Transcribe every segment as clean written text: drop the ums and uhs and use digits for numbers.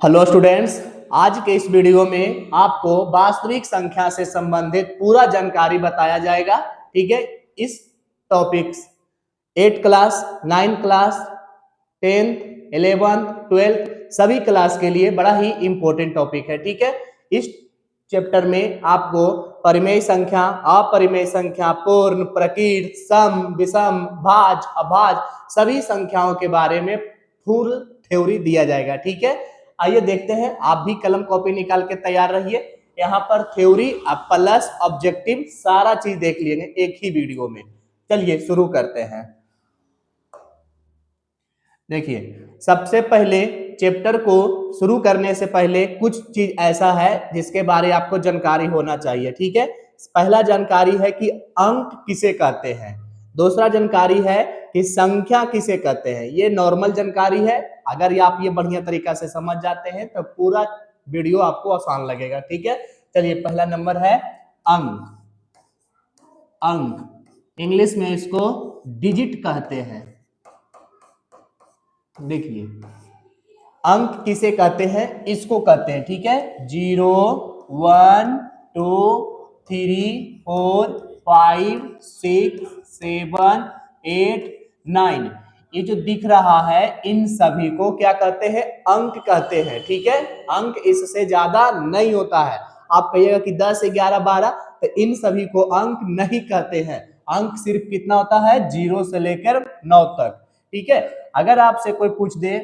Hello students, आज के इस वीडियो में आपको वास्तविक संख्या से संबंधित पूरा जानकारी बताया जाएगा। ठीक है, इस topics 8 class, 9 class, 10th, 11th, 12th सभी क्लास के लिए बड़ा ही इंपॉर्टेंट टॉपिक है। ठीक है, इस चैप्टर में आपको परिमेय संख्या, अपरिमेय संख्या, पूर्ण, प्रकीर्त, सम, विषम, भाज, अभाज सभी संख्याओं के बारे में फुल थ्योरी दिया जाएगा। ठीक है, आइए देखते हैं। आप भी कलम कॉपी निकाल के तैयार रहिए। यहाँ पर थ्योरी प्लस ऑब्जेक्टिव सारा चीज देख लेंगे एक ही वीडियो में। चलिए शुरू करते हैं। देखिए, सबसे पहले चैप्टर को शुरू करने से पहले कुछ चीज ऐसा है जिसके बारे में आपको जानकारी होना चाहिए। ठीक है, पहला जानकारी है कि अंक किसे कहते हैं। दूसरा जानकारी है कि संख्या किसे कहते हैं। ये नॉर्मल जानकारी है। अगर आप ये बढ़िया तरीका से समझ जाते हैं तो पूरा वीडियो आपको आसान लगेगा। ठीक है, चलिए पहला नंबर है अंक। अंक इंग्लिश में इसको डिजिट कहते हैं। देखिए, अंक किसे कहते हैं, इसको कहते हैं। ठीक है, 0, 1, 2, 3, 4, 5, 6, 7, 8, 9 ये जो दिख रहा है इन सभी को क्या कहते हैं, अंक कहते हैं। ठीक है, अंक इससे ज्यादा नहीं होता है। आप कहिएगा कि 10, 11, 12 तो इन सभी को अंक नहीं कहते हैं। अंक सिर्फ कितना होता है, 0 से लेकर 9 तक। ठीक है, अगर आपसे कोई पूछ दे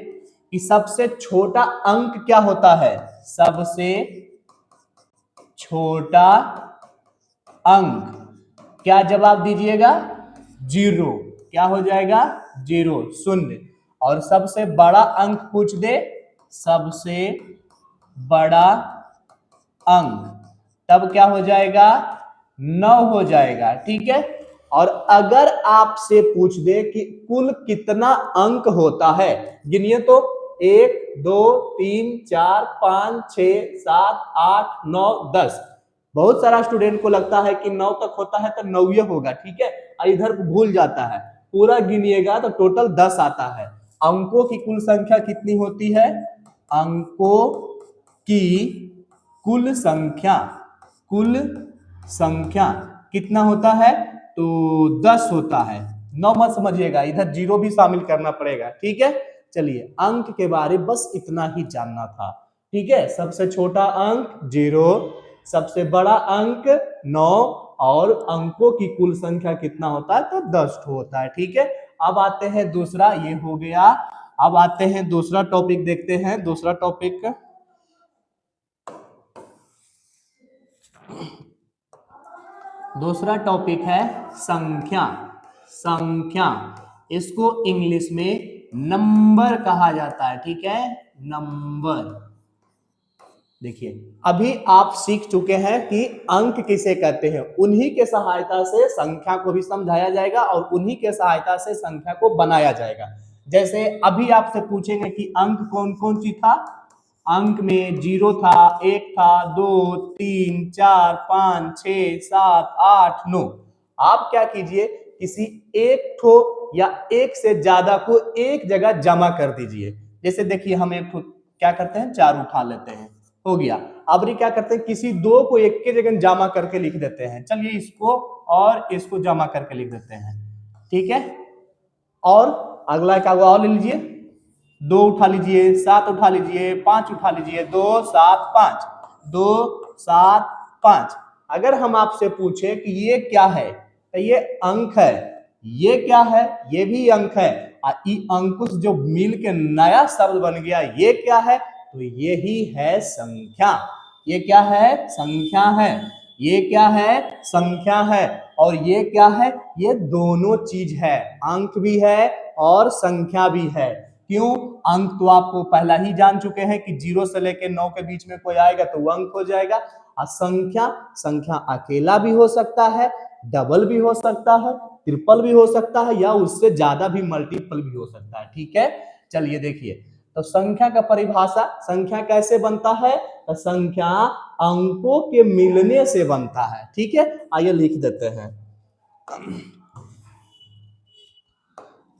कि सबसे छोटा अंक क्या होता है, सबसे छोटा अंक क्या जवाब दीजिएगा, 0। क्या हो जाएगा, 0, शून्य। और सबसे बड़ा अंक पूछ दे, सबसे बड़ा अंक, तब क्या हो जाएगा, 9 हो जाएगा। ठीक है, और अगर आपसे पूछ दे कि कुल कितना अंक होता है, गिनिए तो 1, 2, 3, 4, 5, 6, 7, 8, 9, 10। बहुत सारा स्टूडेंट को लगता है कि 9 तक होता है तो 9 होगा। ठीक है, इधर भूल जाता है। पूरा गिनिएगा तो टोटल 10 आता है। अंकों की कुल संख्या कितनी होती है, अंकों की कुल संख्या, कुल संख्या कितना होता है, तो 10 होता है। 9 मत समझिएगा, इधर 0 भी शामिल करना पड़ेगा। ठीक है, चलिए अंक के बारे बस इतना ही जानना था। ठीक है, सबसे छोटा अंक 0, सबसे बड़ा अंक 9 और अंकों की कुल संख्या कितना होता है, तो 10 होता है। ठीक है, अब आते हैं दूसरा, ये हो गया। अब आते हैं दूसरा टॉपिक देखते हैं। दूसरा टॉपिक है संख्या। संख्या इसको इंग्लिश में नंबर कहा जाता है। ठीक है, नंबर। देखिए, अभी आप सीख चुके हैं कि अंक किसे कहते हैं। उन्हीं के सहायता से संख्या को भी समझाया जाएगा और उन्हीं के सहायता से संख्या को बनाया जाएगा। जैसे अभी आपसे पूछेंगे कि अंक कौन कौन सी था, अंक में 0 था, 1 था, 2, 3, 4, 5, 6, 7, 8, 9। आप क्या कीजिए, किसी एक ठो या एक से ज्यादा को एक जगह जमा कर दीजिए। जैसे देखिए, हम एक ठो क्या करते हैं, 4 उठा लेते हैं, हो गया। अब क्या करते हैं, किसी 2 को एक के जगह जमा करके लिख देते हैं। चलिए इसको और इसको जमा करके लिख देते हैं। ठीक है, और अगला क्या हुआ, और ले लीजिए, 2 उठा लीजिए, 7 उठा लीजिए, 5 उठा लीजिए, 2, 7, 5, 2, 7, 5। अगर हम आपसे पूछे कि ये क्या है, तो ये अंक है। ये क्या है, ये भी अंक है। अंकुश जो मिल के नया शब्द बन गया, ये क्या है, तो ये ही है संख्या। ये क्या है, संख्या है। ये क्या है, संख्या है। और ये क्या है, ये दोनों चीज है, अंक भी है और संख्या भी है। क्यों, अंक तो आपको पहला ही जान चुके हैं कि 0 से लेकर 9 के बीच में कोई आएगा तो वो अंक हो जाएगा। और संख्या, संख्या अकेला भी हो सकता है, डबल भी हो सकता है, ट्रिपल भी हो सकता है, या उससे ज्यादा भी मल्टीपल भी हो सकता है। ठीक है, चलिए देखिए, तो संख्या का परिभाषा, संख्या कैसे बनता है, तो संख्या अंकों के मिलने से बनता है। ठीक है, आइए लिख देते हैं।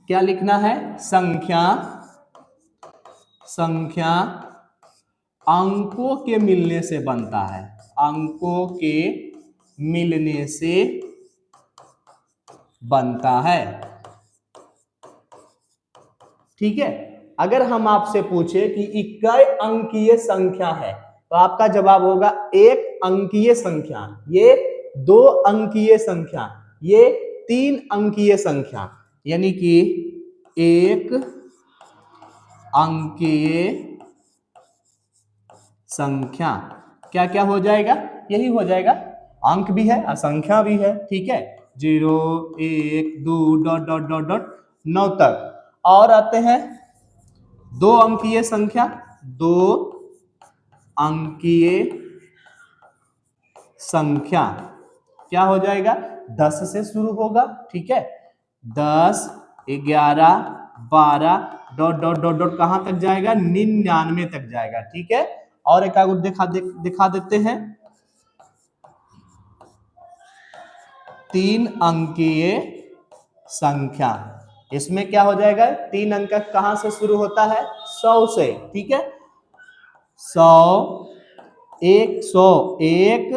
क्या लिखना है, संख्या, संख्या अंकों के मिलने से बनता है, अंकों के मिलने से बनता है। ठीक है, अगर हम आपसे पूछे कि इक्कई अंकीय संख्या है तो आपका जवाब होगा एक अंकीय संख्या, ये दो अंकीय संख्या, ये तीन अंकीय संख्या, यानी कि एक अंकीय संख्या क्या क्या हो जाएगा, यही हो जाएगा, अंक भी है और संख्या भी है। ठीक है, 0 1 2 डॉट डॉट डॉट डॉट 9 तक। और आते हैं दो अंकीय संख्या, दो अंकीय संख्या क्या हो जाएगा, 10 से शुरू होगा। ठीक है, 10 11 12 डॉट डॉट डॉट डॉट कहां तक जाएगा, 99 तक जाएगा। ठीक है, और एक आगे दिखा देते हैं, तीन अंकीय संख्या, इसमें क्या हो जाएगा, तीन अंक कहां से शुरू होता है, 100 से। ठीक है, 100 101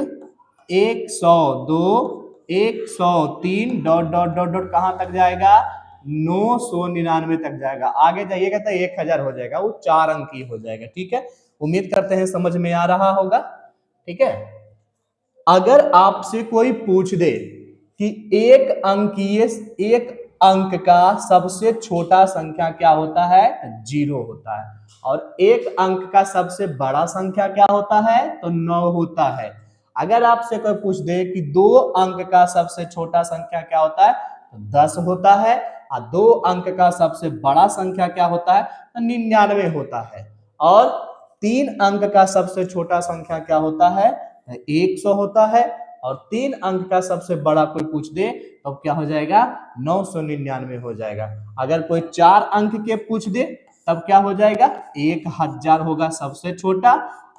102 103 डॉट डॉट डॉट डॉट कहां तक जाएगा, 999 तक जाएगा। आगे जाइएगा तो 1000 हो जाएगा, वो 4 अंकी हो जाएगा। ठीक है, उम्मीद करते हैं समझ में आ रहा होगा। ठीक है, अगर आपसे कोई पूछ दे कि एक अंक का सबसे छोटा संख्या क्या होता है, तो 0 होता है, और एक अंक का सबसे बड़ा संख्या क्या होता है, तो 9 होता है। अगर आपसे कोई पूछ दे कि दो अंक का सबसे छोटा संख्या क्या होता है, तो 10 होता है, और दो अंक का सबसे बड़ा संख्या क्या होता है, तो 99 होता है, और तीन अंक का सबसे छोटा संख्या क्या होता है, 100 होता है, और तीन अंक का सबसे बड़ा कोई पूछ दे तो क्या हो जाएगा, 999 हो जाएगा। अगर कोई 4 अंक के पूछ दे तब क्या हो जाएगा, 1000 होगा सबसे छोटा,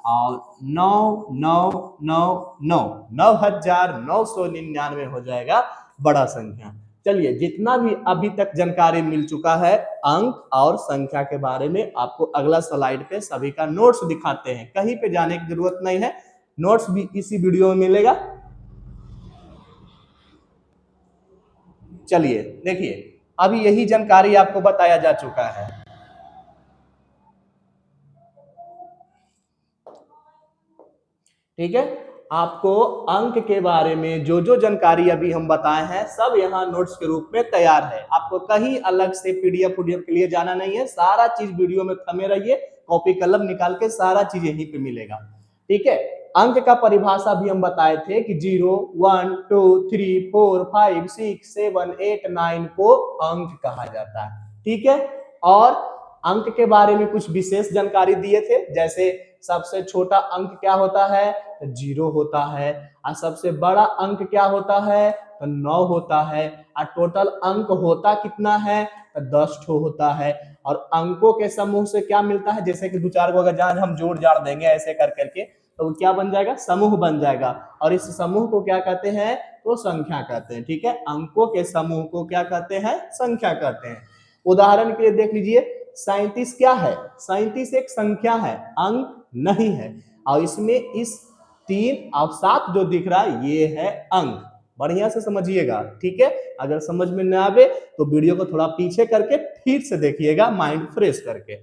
और 9999 हो जाएगा बड़ा संख्या। चलिए, जितना भी अभी तक जानकारी मिल चुका है अंक और संख्या के बारे में, आपको अगला स्लाइड पे सभी का नोट्स दिखाते हैं, कहीं पे जाने की जरूरत नहीं है, नोट्स भी इसी वीडियो में मिलेगा। चलिए देखिए, अभी यही जानकारी आपको बताया जा चुका है। ठीक है, आपको अंक के बारे में जो जो जानकारी अभी हम बताए हैं सब यहाँ नोट्स के रूप में तैयार है, आपको कहीं अलग से पीडीएफ के लिए जाना नहीं है, सारा चीज वीडियो में थमे रहिए, कॉपी कलम निकाल के सारा चीज यहीं पे मिलेगा। ठीक है, अंक का परिभाषा भी हम बताए थे कि 0 1 2 3 4 5 6 7 8 9 को अंक कहा जाता है। ठीक है, और अंक के बारे में कुछ विशेष जानकारी दिए थे, जैसे सबसे छोटा अंक क्या होता है, तो 0 होता है, और सबसे बड़ा अंक क्या होता है, तो 9 होता है, और टोटल अंक होता कितना है, तो 10 ठो होता है, और अंकों के समूह से क्या मिलता है, जैसे कि दो चार को अगर जहां हम जोड़ जाड़ देंगे ऐसे कर करके तो क्या बन जाएगा, समूह बन जाएगा, और इस समूह को क्या कहते हैं, तो संख्या कहते हैं। ठीक है, अंकों के समूह को क्या कहते हैं, संख्या कहते हैं। उदाहरण के लिए देख लीजिए, 37 क्या है, 37 एक संख्या है, अंक नहीं है, और इसमें इस 3 और 7 जो दिख रहा है ये है अंक, बढ़िया से समझिएगा। ठीक है, अगर समझ में न आवे तो वीडियो को थोड़ा पीछे करके फिर से देखिएगा, माइंड फ्रेश करके।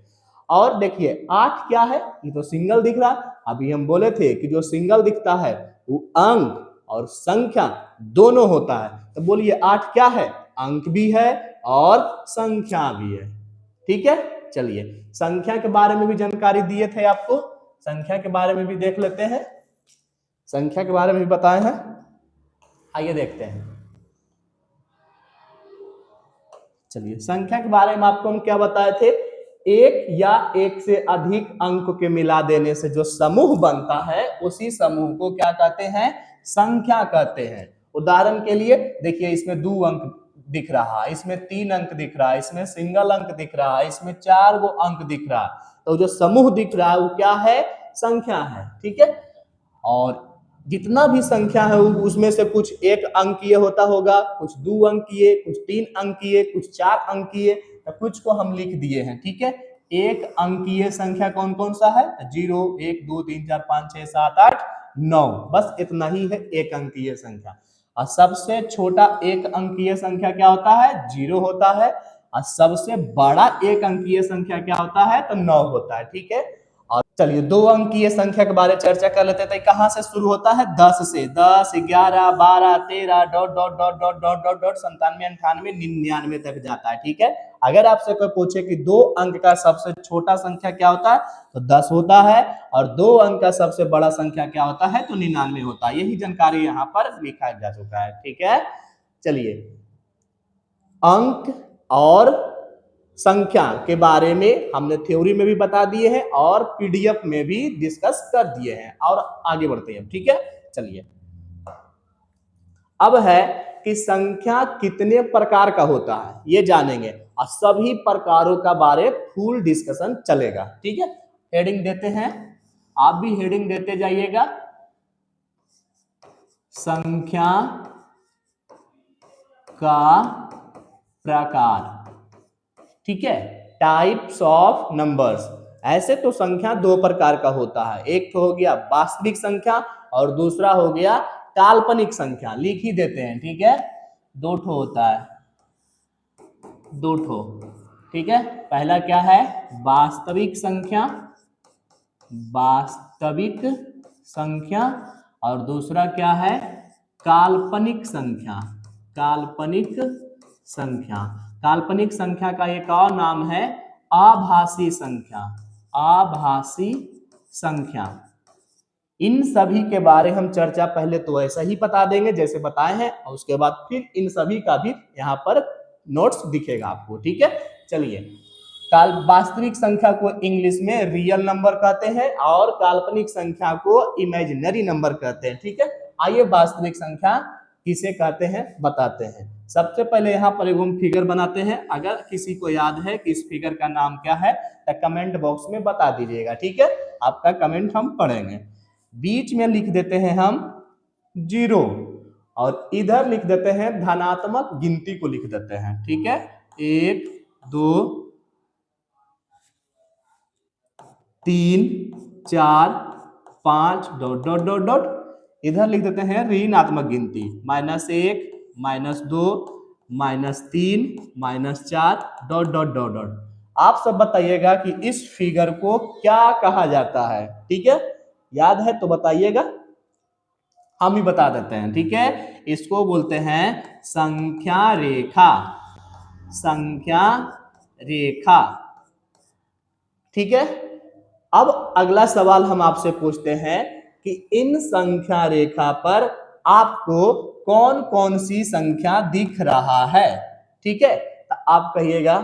और देखिए 8 क्या है, ये तो सिंगल दिख रहा, अभी हम बोले थे कि जो सिंगल दिखता है वो अंक और संख्या दोनों होता है, तो बोलिए 8 क्या है, अंक भी है और संख्या भी है। ठीक है, चलिए संख्या के बारे में भी जानकारी दिए थे आपको, संख्या के बारे में भी देख लेते हैं, संख्या के बारे में भी बताए हैं, आइए देखते हैं। चलिए, संख्या के बारे में आपको हम क्या बताए थे, एक या एक से अधिक अंक के मिला देने से जो समूह बनता है उसी समूह को क्या कहते हैं, संख्या कहते हैं। उदाहरण के लिए देखिए, इसमें 2 अंक दिख रहा है, इसमें 3 अंक दिख रहा है, इसमें सिंगल अंक दिख रहा है, इसमें 4 गो अंक दिख रहा है, तो जो समूह दिख रहा है वो क्या है, संख्या है। ठीक है, और जितना भी संख्या है उसमें से कुछ 1 अंकीय होता होगा, कुछ 2 अंकीय, कुछ 3 अंकीय, कुछ 4 अंकीय, तो कुछ को हम लिख दिए हैं। ठीक है, एक अंकीय संख्या कौन कौन सा है? 0, 1, 2, 3, 4, 5, 6, 7, 8, 9, बस इतना ही है एक अंकीय संख्या। और सबसे छोटा एक अंकीय संख्या क्या होता है? 0 होता है। और सबसे बड़ा एक अंकीय संख्या क्या होता है? तो 9 होता है। ठीक है, और चलिए दो अंकीय संख्या के बारे में चर्चा कर लेते हैं। कहां से शुरू होता है? 10 से। 10, 11, 12, 13 dot dot dot dot dot dot dot 97, 98, 99 तक जाता है। ठीक है, अगर आपसे कोई पूछे कि दो अंक का सबसे छोटा संख्या क्या होता है, तो 10 होता है, और दो अंक का सबसे बड़ा संख्या क्या होता है? तो 99 होता है। यही जानकारी यहाँ पर लिखा जा चुका है। ठीक है, चलिए अंक और संख्या के बारे में हमने थ्योरी में भी बता दिए हैं और पीडीएफ में भी डिस्कस कर दिए हैं, और आगे बढ़ते हैं। ठीक है, चलिए अब है कि संख्या कितने प्रकार का होता है ये जानेंगे, और सभी प्रकारों का बारे फुल डिस्कशन चलेगा। ठीक है, हेडिंग देते हैं, आप भी हेडिंग देते जाइएगा। संख्या का प्रकार। ठीक है, टाइप्स ऑफ नंबर्स। ऐसे तो संख्या दो प्रकार का होता है, एक तो हो गया वास्तविक संख्या और दूसरा हो गया काल्पनिक संख्या। लिख ही देते हैं। ठीक है, दो ठो होता है, दो ठो। ठीक है, पहला क्या है? वास्तविक संख्या, वास्तविक संख्या, और दूसरा क्या है? काल्पनिक संख्या, काल्पनिक संख्या। काल्पनिक संख्या का एक और नाम है आभासी संख्या, आभासी संख्या। इन सभी के बारे हम चर्चा पहले तो ऐसा ही बता देंगे जैसे बताए हैं, और उसके बाद फिर इन सभी का भी यहाँ पर नोट्स दिखेगा आपको। ठीक है, चलिए वास्तविक संख्या को इंग्लिश में रियल नंबर कहते हैं और काल्पनिक संख्या को इमेजिनरी नंबर कहते हैं। ठीक है, आइए वास्तविक संख्या किसे कहते हैं बताते हैं। सबसे पहले यहाँ पर हम फिगर बनाते हैं। अगर किसी को याद है कि इस फिगर का नाम क्या है तो कमेंट बॉक्स में बता दीजिएगा। ठीक है, आपका कमेंट हम पढ़ेंगे। बीच में लिख देते हैं हम 0, और इधर लिख देते हैं धनात्मक गिनती को लिख देते हैं। ठीक है, 1, 2, 3, 4, 5 डॉट डॉट डॉट डॉट। इधर लिख देते हैं ऋणात्मक गिनती, -1, -2, -3, -4 डॉट डॉट डॉट डॉट। आप सब बताइएगा कि इस फिगर को क्या कहा जाता है। ठीक है, याद है तो बताइएगा, हम ही बता देते हैं। ठीक है, इसको बोलते हैं संख्या रेखा, संख्या रेखा। ठीक है, अब अगला सवाल हम आपसे पूछते हैं कि इन संख्या रेखा पर आपको कौन कौन सी संख्या दिख रहा है। ठीक है, तो आप कहिएगा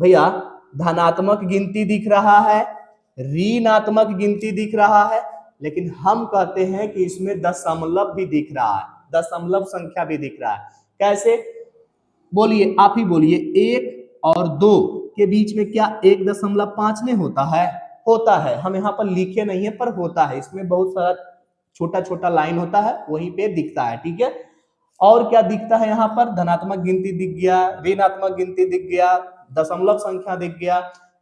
भैया धनात्मक गिनती दिख रहा है, ऋणात्मक गिनती दिख रहा है, लेकिन हम कहते हैं कि इसमें दशमलव भी दिख रहा है, दशमलव संख्या भी दिख रहा है। कैसे? बोलिए, आप ही बोलिए। 1 और 2 के बीच में क्या 1.5 नहीं होता है? होता है, हम यहाँ पर लिखे नहीं है पर होता है। इसमें बहुत सारा छोटा छोटा लाइन होता है, वहीं पे दिखता है। ठीक है, और क्या दिखता है यहाँ पर? धनात्मक गिनती दिख गया, ऋणात्मक गिनती दिख गया, दशमलव संख्या दिख गया,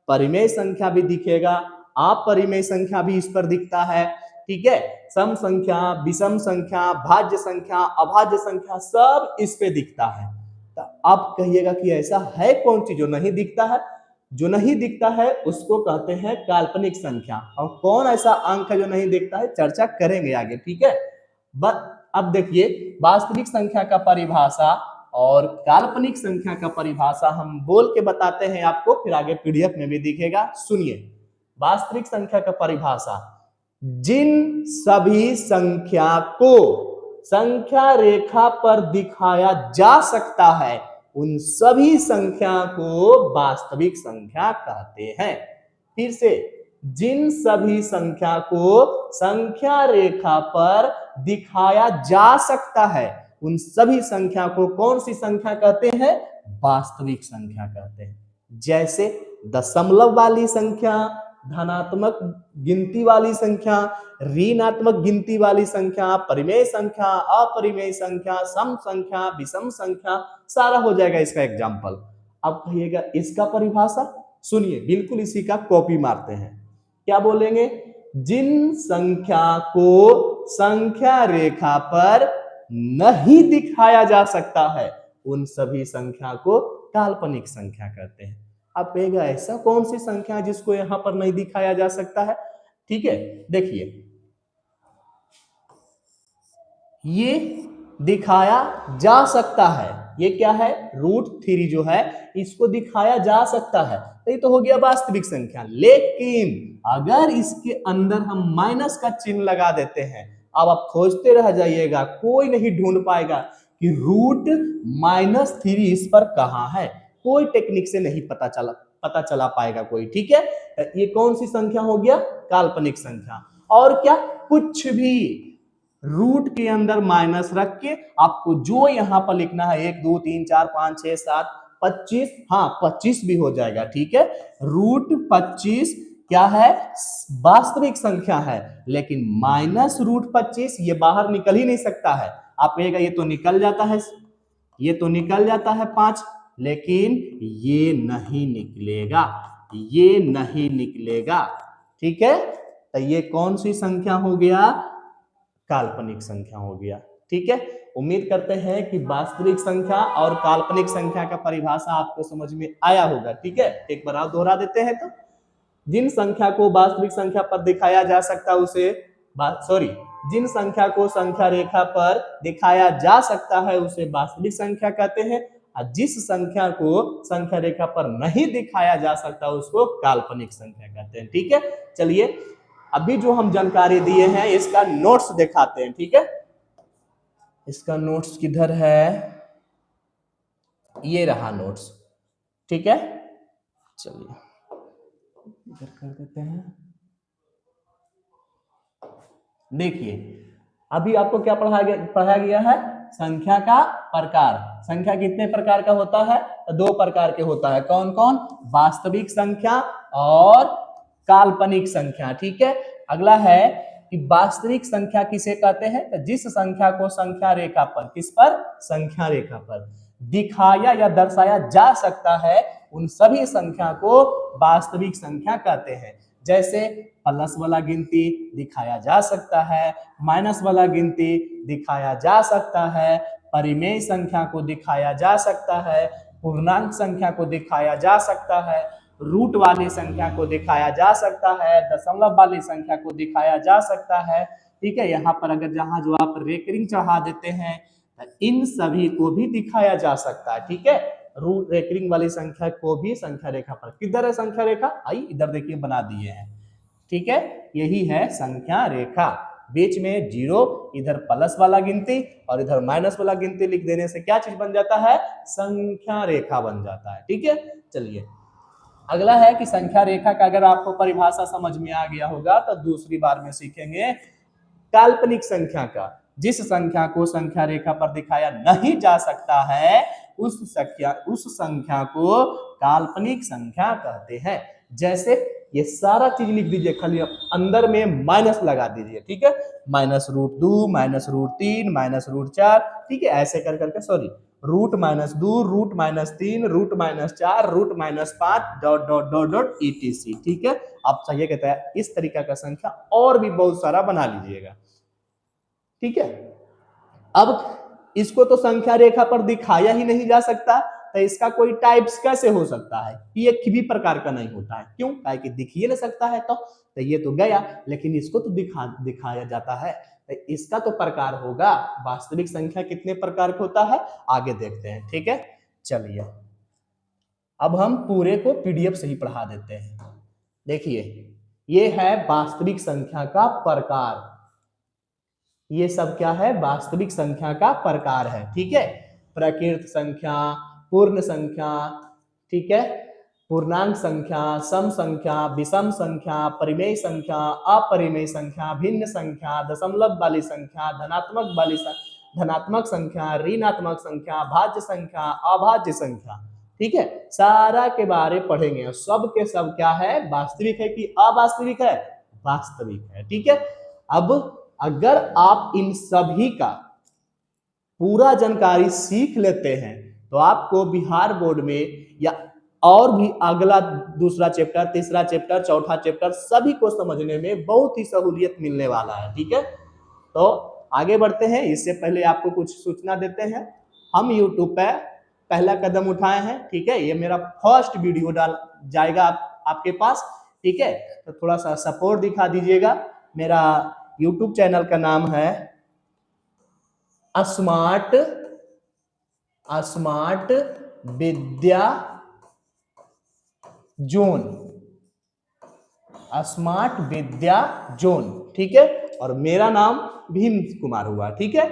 परिमेय संख्या भी दिखेगा, अपरिमेय संख्या भी इस पर दिखता है। ठीक है, सम संख्या, विषम संख्या, भाज्य संख्या, अभाज्य संख्या सब इस पे दिखता है। तो आप कहिएगा कि ऐसा है कौन सी जो नहीं दिखता है? जो नहीं दिखता है उसको कहते हैं काल्पनिक संख्या। और कौन ऐसा अंक है जो नहीं दिखता है, चर्चा करेंगे आगे। ठीक है, अब देखिए वास्तविक संख्या का परिभाषा और काल्पनिक संख्या का परिभाषा हम बोल के बताते हैं आपको, फिर आगे पीडीएफ में भी दिखेगा। सुनिए, वास्तविक संख्या का परिभाषा: जिन सभी संख्या को संख्या रेखा पर दिखाया जा सकता है उन सभी संख्या को वास्तविक संख्या कहते हैं। फिर से, जिन सभी संख्या को संख्या रेखा पर दिखाया जा सकता है उन सभी संख्या को कौन सी संख्या कहते हैं? वास्तविक संख्या कहते हैं। जैसे दशमलव वाली संख्या, धनात्मक गिनती वाली संख्या, ऋणात्मक गिनती वाली संख्या, परिमेय संख्या, अपरिमेय संख्या, सम संख्या, विषम संख्या, सारा हो जाएगा इसका एग्जाम्पल। अब कहिएगा इसका परिभाषा। सुनिए, बिल्कुल इसी का कॉपी मारते हैं। क्या बोलेंगे? जिन संख्या को संख्या रेखा पर नहीं दिखाया जा सकता है उन सभी संख्या को काल्पनिक संख्या कहते हैं। आप कहेगा ऐसा कौन सी संख्या है जिसको यहां पर नहीं दिखाया जा सकता है? ठीक है, देखिए ये दिखाया जा सकता है, ये क्या है? √3 जो है इसको दिखाया जा सकता है, ये तो हो गया वास्तविक संख्या। लेकिन अगर इसके अंदर हम माइनस का चिन्ह लगा देते हैं, अब आप खोजते रह जाइएगा, कोई नहीं ढूंढ पाएगा कि √-3 इस पर कहां है, कोई टेक्निक से नहीं पता चला पाएगा कोई। ठीक है, ये कौन सी संख्या हो गया? काल्पनिक संख्या। और क्या? कुछ भी रूट के अंदर माइनस रख के आपको जो यहां पर लिखना है 1 2 3 4 5 6 7 25, हाँ 25 भी हो जाएगा। ठीक है, √25 क्या है? वास्तविक संख्या है, लेकिन माइनस √25 ये बाहर निकल ही नहीं सकता है। आप कहेगा ये तो निकल जाता है, ये तो निकल जाता है 5, लेकिन ये नहीं निकलेगा, ये नहीं निकलेगा। ठीक है, तो ये कौन सी संख्या हो गया? काल्पनिक संख्या हो गया। ठीक है, उम्मीद करते हैं कि वास्तविक संख्या और काल्पनिक संख्या का परिभाषा आपको समझ में आया होगा। ठीक है, एक बार और दोहरा देते हैं। तो जिन संख्या को वास्तविक संख्या पर दिखाया जा सकता है उसे जिन संख्या को संख्या रेखा पर दिखाया जा सकता है उसे वास्तविक संख्या कहते हैं, और जिस संख्या को संख्या रेखा पर नहीं दिखाया जा सकता उसको काल्पनिक संख्या कहते हैं। ठीक है, चलिए अभी जो हम जानकारी दिए हैं इसका नोट्स दिखाते हैं। ठीक है, इसका नोट्स किधर है? ये रहा नोट्स। ठीक है, चलिए इधर कर देते हैं। देखिए अभी आपको क्या पढ़ाया गया है? संख्या का प्रकार। संख्या कितने प्रकार का होता है? तो 2 प्रकार के होता है। कौन कौन? वास्तविक संख्या और काल्पनिक संख्या। ठीक है, अगला है कि वास्तविक संख्या किसे कहते हैं? तो जिस संख्या को संख्या रेखा पर, किस पर? संख्या रेखा पर दिखाया या दर्शाया जा सकता है उन सभी संख्या को वास्तविक संख्या कहते हैं। जैसे प्लस वाला गिनती दिखाया जा सकता है, माइनस वाला गिनती दिखाया जा सकता है, परिमेय संख्या को दिखाया जा सकता है, पूर्णांक संख्या को दिखाया जा सकता है, रूट वाली संख्या को दिखाया जा सकता है, दशमलव वाली संख्या को दिखाया जा सकता है। ठीक है, यहाँ पर अगर जहां जो आप रेकरिंग चढ़ा देते हैं इन सभी को भी दिखाया जा सकता है। ठीक है, रूट रेकरिंग वाली संख्या को भी संख्या रेखा पर, किधर है संख्या रेखा? आई इधर देखिए, बना दिए हैं। ठीक है, यही है संख्या रेखा। बीच में 0, इधर प्लस वाला गिनती और इधर माइनस वाला गिनती लिख देने से क्या चीज बन जाता है? संख्या रेखा बन जाता है। ठीक है, चलिए अगला है कि संख्या रेखा का अगर आपको परिभाषा समझ में आ गया होगा तो दूसरी बार में सीखेंगे काल्पनिक संख्या का। जिस संख्या को संख्या रेखा पर दिखाया नहीं जा सकता है उस संख्या को काल्पनिक संख्या कहते हैं। जैसे ये सारा चीज लिख दीजिए, खाली अंदर में माइनस लगा दीजिए। ठीक है, -√2, -√3, -√4। ठीक है, ऐसे कर करके √-2, √-3, √-4, √-5 ... etc। ठीक है, आप चाहिए कहता है इस तरीका का संख्या और भी बहुत सारा बना लीजिएगा। ठीक है, अब इसको तो संख्या रेखा पर दिखाया ही नहीं जा सकता, तो इसका कोई टाइप्स कैसे हो सकता है? ये किसी प्रकार का नहीं होता है। क्यों? कि दिख ही नहीं सकता है तो ये तो गया, लेकिन इसको तो दिखाया जाता है, तो इसका तो प्रकार होगा। वास्तविक संख्या कितने प्रकार का होता है आगे देखते हैं। ठीक है, चलिए अब हम पूरे को पीडीएफ से ही पढ़ा देते हैं। देखिए ये है वास्तविक संख्या का प्रकार, ये सब क्या है? वास्तविक संख्या का प्रकार है। ठीक है, प्रकृत संख्या, पूर्ण संख्या, ठीक है, पूर्णांक संख्या, सम संख्या, विषम संख्या, परिमेय संख्या, अपरिमेय संख्या, भिन्न संख्या, दशमलव वाली संख्या, धनात्मक संख्या, ऋणात्मक संख्या, भाज्य संख्या, अभाज्य संख्या। ठीक है, सारा के बारे पढ़ेंगे। सब के सब क्या है? वास्तविक है कि अवास्तविक है? वास्तविक है। ठीक है, अब अगर आप इन सभी का पूरा जानकारी सीख लेते हैं तो आपको बिहार बोर्ड में या और भी अगला दूसरा चैप्टर, तीसरा चैप्टर, चौथा चैप्टर सभी को समझने में बहुत ही सहूलियत मिलने वाला है। ठीक है, तो आगे बढ़ते हैं। इससे पहले आपको कुछ सूचना देते हैं। हम YouTube पे पहला कदम उठाए हैं। ठीक है, ये मेरा फर्स्ट वीडियो डाल जाएगा आपके पास। ठीक है, तो थोड़ा सा सपोर्ट दिखा दीजिएगा। मेरा YouTube चैनल का नाम है स्मार्ट विद्या जोन, स्मार्ट विद्या जोन। ठीक है, और मेरा नाम भीम कुमार हुआ। ठीक है,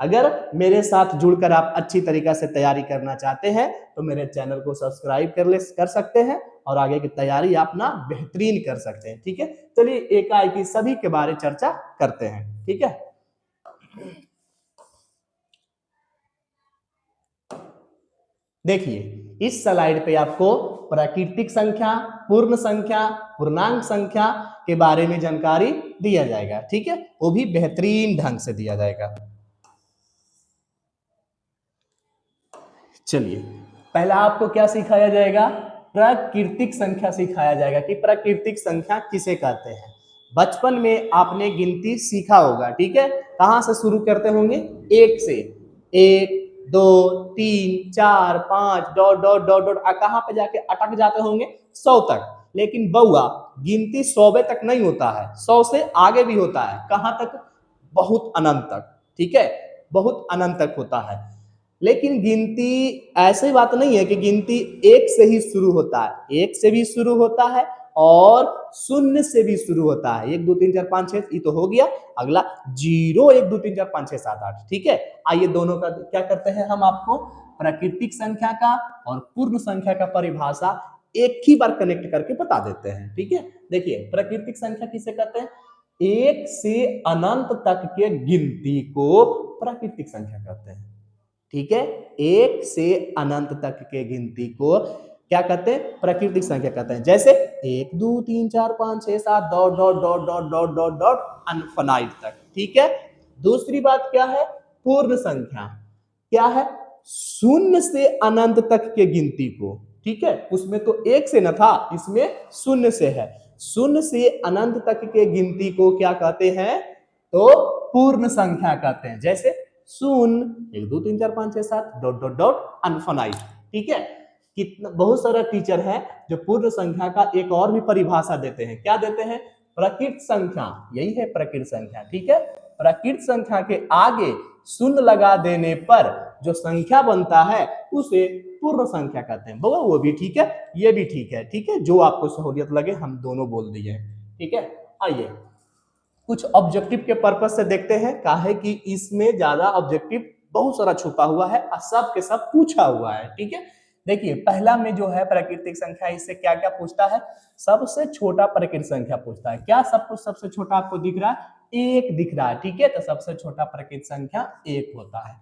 अगर मेरे साथ जुड़कर आप अच्छी तरीका से तैयारी करना चाहते हैं तो मेरे चैनल को सब्सक्राइब कर सकते हैं और आगे की तैयारी अपना बेहतरीन कर सकते हैं। ठीक है, चलिए एकाएक की सभी के बारे चर्चा करते हैं। ठीक है, देखिए इस स्लाइड पे आपको प्राकृतिक संख्या, पूर्ण संख्या, पूर्णांक संख्या के बारे में जानकारी दिया जाएगा। ठीक है, वो भी बेहतरीन ढंग से दिया जाएगा। चलिए पहला आपको क्या सिखाया जाएगा? प्राकृतिक संख्या सिखाया जाएगा कि प्राकृतिक संख्या किसे कहते हैं। बचपन में आपने गिनती सीखा होगा। ठीक है, कहां से शुरू करते होंगे? एक से, 1 2 3 4 5 डॉट डॉट डॉट डॉट, कहां पे जाके अटक जाते होंगे? 100 तक। लेकिन बउआ गिनती 100वें तक नहीं होता है, 100 से आगे भी होता है। कहां तक? बहुत अनंत तक। ठीक है, बहुत अनंत तक होता है। लेकिन गिनती ऐसी बात नहीं है कि गिनती एक से ही शुरू होता है। एक से भी शुरू होता है और शून्य से भी शुरू होता है। 1 2 3 4 5 6 ये तो हो गया। अगला 0 1 2 3 4 5 6 7 8। ठीक है, आइए दोनों का क्या करते हैं, हम आपको प्राकृतिक संख्या का और पूर्ण संख्या का परिभाषा एक ही बार कनेक्ट करके बता देते हैं। ठीक है, देखिए प्राकृतिक संख्या किसे कहते हैं? एक से अनंत तक के गिनती को प्राकृतिक संख्या कहते हैं। ठीक है, एक से अनंत तक के गिनती को क्या कहते हैं? प्राकृतिक संख्या कहते हैं। जैसे 1 2 3 4 5 6 7 dot dot dot dot dot dot dot infinite तक। ठीक है, दूसरी बात क्या है? पूर्ण संख्या क्या है? शून्य से अनंत तक के गिनती को। ठीक है, उसमें तो एक से न था, इसमें शून्य से है। शून्य से अनंत तक के गिनती को क्या कहते हैं? तो पूर्ण संख्या कहते हैं। जैसे 0 1 2 3 4 5 6 7 डॉट डॉट डॉट अनफिनाइट। ठीक है, कितना बहुत सारा टीचर है जो पूर्ण संख्या का एक और भी परिभाषा देते हैं। क्या देते हैं? प्रकृत संख्या। यही है प्रकृत संख्या। ठीक है, प्रकृत संख्या के आगे शून्य लगा देने पर जो संख्या बनता है उसे पूर्ण संख्या कहते हैं। वो भी ठीक है, ये भी ठीक है। ठीक है, जो आपको सहूलियत लगे, हम दोनों बोल दिए। ठीक है, आइए कुछ ऑब्जेक्टिव के पर्पस से देखते हैं। काहे कि इसमें ज्यादा ऑब्जेक्टिव बहुत सारा छुपा हुआ है और सब के सब पूछा हुआ है। ठीक है, देखिए पहला में जो है प्राकृतिक संख्या, इससे क्या क्या पूछता है? सबसे छोटा प्राकृतिक संख्या पूछता है। क्या सब कुछ सबसे छोटा आपको दिख रहा है? 1 दिख रहा है। ठीक है, तो सबसे छोटा प्राकृतिक संख्या 1 होता है।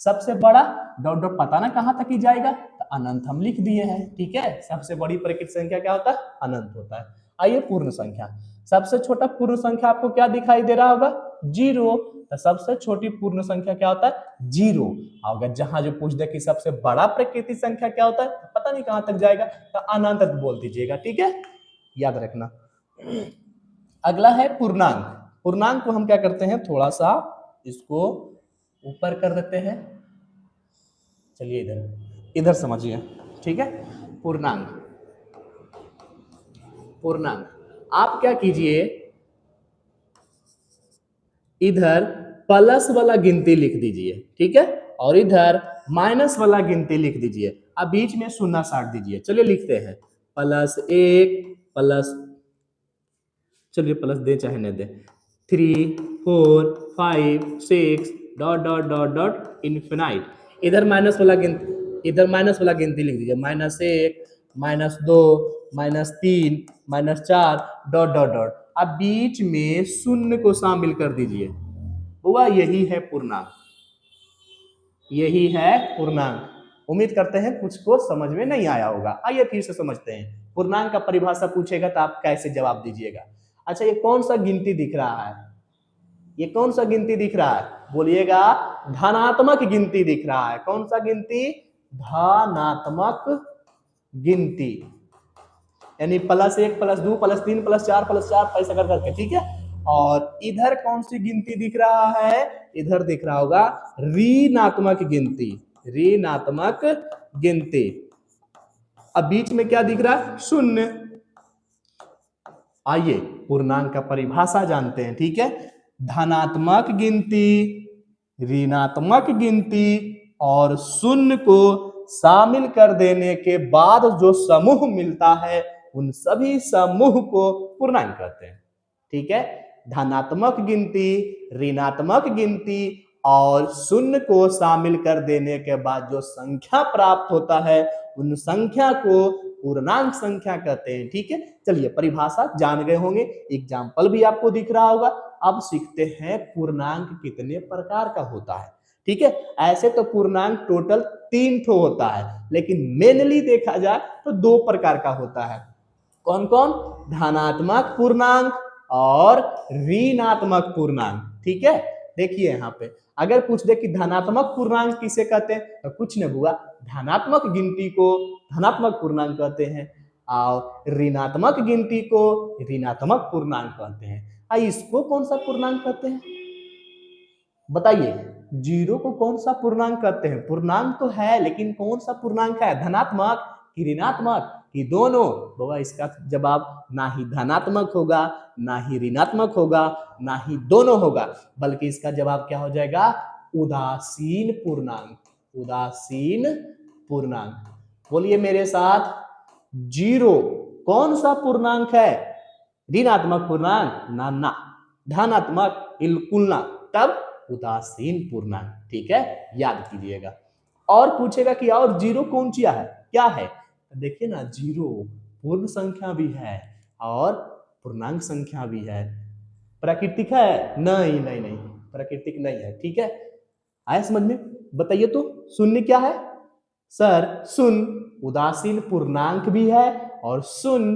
सबसे बड़ा डॉट डॉट पता ना कहां तक ही जाएगा, तो अनंत हम लिख दिए हैं। ठीक है, सबसे बड़ी प्राकृतिक संख्या क्या होता है? अनंत होता है। आइए पूर्ण संख्या। सबसे छोटा पूर्ण संख्या आपको क्या दिखाई दे रहा होगा? 0। तो सबसे छोटी पूर्ण संख्या क्या होता है? 0। अगर जहां जो पूछ दे कि सबसे बड़ा प्राकृतिक संख्या क्या होता है, तो पता नहीं कहां तक जाएगा, तो अनंत तक बोल दीजिएगा। ठीक है, याद रखना। अगला है पूर्णांक। पूर्णांक को हम क्या करते हैं, थोड़ा सा इसको ऊपर कर देते हैं। चलिए इधर इधर समझिए। ठीक है, पूर्णांक। पूर्णांक आप क्या कीजिए, इधर प्लस वाला गिनती लिख दीजिए। ठीक है, और इधर माइनस वाला गिनती लिख दीजिए। अब बीच में शून्य साट दीजिए। चलिए लिखते हैं +1 प्लस, चलिए प्लस दे चाहे न दे, 3 4 5 6 dot dot dot dot infinite. इधर माइनस वाला गिनती, इधर माइनस वाला गिनती लिख दीजिए। -1 -2 -3 -4 डॉट डॉट डॉट। अब बीच में शून्य को शामिल कर दीजिए। हुआ, यही है पूर्णांक। यही है पूर्णांक। उम्मीद करते हैं कुछ को समझ में नहीं आया होगा। आइए फिर से समझते हैं। पूर्णांक का परिभाषा पूछेगा तो आप कैसे जवाब दीजिएगा? अच्छा, ये कौन सा गिनती दिख रहा है? ये कौन सा गिनती दिख रहा है? बोलिएगा, धनात्मक गिनती दिख रहा है। कौन सा गिनती? धनात्मक गिनती, यानी +1 +2 +3 +4 +4 ऐसा कर करके, ठीक है। और इधर कौन सी गिनती दिख रहा है, इधर दिख रहा होगा ऋणात्मक गिनती, ऋणात्मक गिनती। अब बीच में क्या दिख रहा है, शून्य। आइए पूर्णांक का परिभाषा जानते हैं, ठीक है। धनात्मक गिनती, ऋणात्मक गिनती और शून्य को शामिल कर देने के बाद जो समूह मिलता है उन सभी समूह को पूर्णांक कहते हैं, ठीक है। धनात्मक गिनती, ऋणात्मक गिनती और शून्य को शामिल कर देने के बाद जो संख्या प्राप्त होता है उन संख्या को पूर्णांक संख्या कहते हैं, ठीक है। चलिए परिभाषा जान गए होंगे, एग्जाम्पल भी आपको दिख रहा होगा। अब सीखते हैं पूर्णांक कितने प्रकार का होता है, ठीक है। ऐसे तो पूर्णांक टोटल 3 ठो होता है, लेकिन मेनली देखा जाए तो 2 प्रकार का होता है। कौन कौन, धनात्मक पूर्णांक और ऋणात्मक पूर्णांक, ठीक है। देखिए यहाँ पे अगर पूछ दे कि धनात्मक पूर्णांक किसे कहते हैं तो कुछ नहीं हुआ, धनात्मक गिनती को धनात्मक पूर्णांक कहते हैं और ऋणात्मक गिनती को ऋणात्मक पूर्णांक कहते हैं। इसको कौन सा पूर्णांक कहते हैं बताइए, जीरो को कौन सा पूर्णांक कहते हैं, पूर्णांक तो है लेकिन कौन सा पूर्णांक है, धनात्मक कि ऋणात्मक कि दोनों। बाबा इसका जवाब ना ही धनात्मक होगा, ना ही ऋणात्मक होगा, ना ही दोनों होगा, बल्कि इसका जवाब क्या हो जाएगा, उदासीन पूर्णांक, उदासीन पूर्णांक। बोलिए मेरे साथ, जीरो कौन सा पूर्णांक है, ऋणात्मक पूर्णांक ना ना, धनात्मक बिल्कुल ना, तब उदासीन पूर्णांक, ठीक है, याद कीजिएगा। और पूछेगा कि और जीरो कौन सा है, क्या है, देखिए ना, जीरो पूर्ण संख्या भी है और पूर्णांक संख्या भी है। प्राकृतिक है, नहीं नहीं नहीं, प्राकृतिक नहीं है, ठीक है। आया समझ में, बताइए तो शून्य क्या है, सर शून्य उदासीन पूर्णांक भी है और शून्य